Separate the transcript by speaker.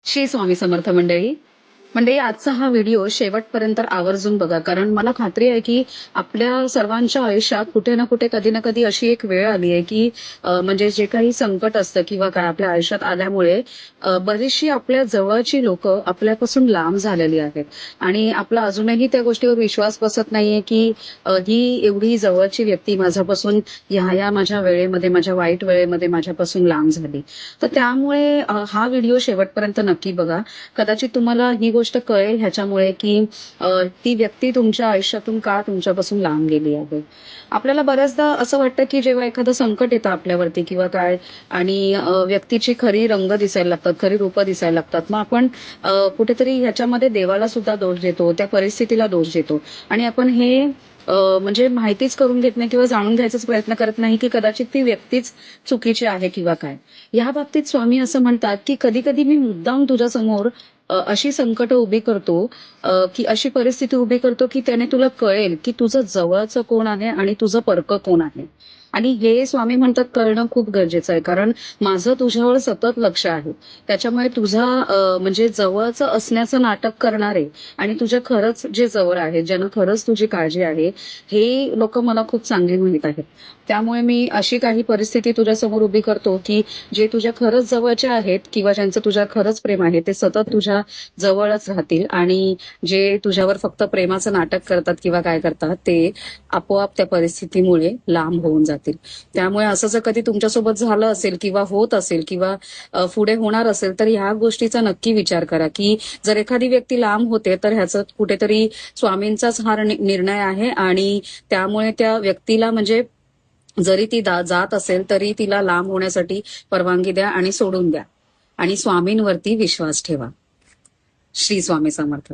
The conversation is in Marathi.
Speaker 1: श्री स्वामी समर्थ मंडळी. आजचा हा व्हिडिओ शेवटपर्यंत आवर्जून बघा, कारण मला खात्री आहे की आपल्या सर्वांच्या आयुष्यात कुठे ना कुठे कधी ना कधी अशी एक वेळ आली आहे की म्हणजे जे काही संकट असतं किंवा काय आपल्या आयुष्यात आल्यामुळे बरीचशी आपल्या जवळची लोक आपल्यापासून लांब झालेली आहेत आणि आपला अजूनही त्या गोष्टीवर विश्वास बसत नाहीये की ही एवढी जवळची व्यक्ती माझ्यापासून ह्या माझ्या वेळेमध्ये, माझ्या वाईट वेळेमध्ये माझ्यापासून लांब झाली. तर त्यामुळे हा व्हिडिओ शेवटपर्यंत नक्की बघा. कदाचित तुम्हाला ही गोष्ट कळेल ह्याच्यामुळे की ती व्यक्ती तुमच्या आयुष्यातून का तुमच्यापासून लांब गेली आहे. आपल्याला बऱ्याचदा असं वाटतं की जेव्हा एखादं संकट येतं आपल्यावरती किंवा काय आणि व्यक्तीची खरी रंग दिसायला लागतात, खरी रूपं दिसायला लागतात, मग आपण कुठेतरी ह्याच्यामध्ये देवाला सुद्धा दोष देतो, त्या परिस्थितीला दोष देतो आणि आपण हे म्हणजे माहितीच करून घेत नाही किंवा जाणून घ्यायचाच प्रयत्न करत नाही की कदाचित ती व्यक्तीच चुकीची आहे किंवा काय. या बाबतीत स्वामी असं म्हणतात की कधी कधी मी मुद्दाम तुझ्या समोर अशी संकट उभी करतो, की अशी परिस्थिती उभी करतो की त्याने तुला कळेल की तुझं जवळचं कोण आहे आणि तुझं परक कोण आहे. आणि हे स्वामी म्हणतात कळणं खूप गरजेचं आहे, कारण माझं तुझ्यावर सतत लक्ष आहे. त्याच्यामुळे तुझा म्हणजे जवळचं असण्याचं नाटक करणारे आणि तुझ्या खरंच जे जवळ आहे, ज्यांना खरंच तुझी काळजी आहे, हे लोक मला खूप चांगली माहित आहेत. त्यामुळे मी अशी काही परिस्थिती तुझ्यासमोर उभी करतो की जे तुझ्या खरंच जवळचे आहेत किंवा ज्यांचं तुझ्या खरंच प्रेम आहे ते सतत तुझ्या जवळच राहतील आणि जे तुझ्यावर फक्त प्रेमाचं नाटक करतात किंवा काय करतात ते आपोआप त्या परिस्थितीमुळे लांब होऊन जातील. त्यामुळे असं जर कधी तुमच्यासोबत झालं असेल किंवा होत असेल किंवा पुढे होणार असेल तर ह्या गोष्टीचा नक्की विचार करा की जर एखादी व्यक्ती लांब होते तर ह्याचं कुठेतरी स्वामींचाच हा निर्णय आहे आणि त्यामुळे त्या व्यक्तीला म्हणजे जरी ती जात असेल तरी तिला लांब होण्यासाठी परवानगी द्या आणि सोडून द्या आणि स्वामींवरती विश्वास ठेवा. श्री स्वामी समर्थ.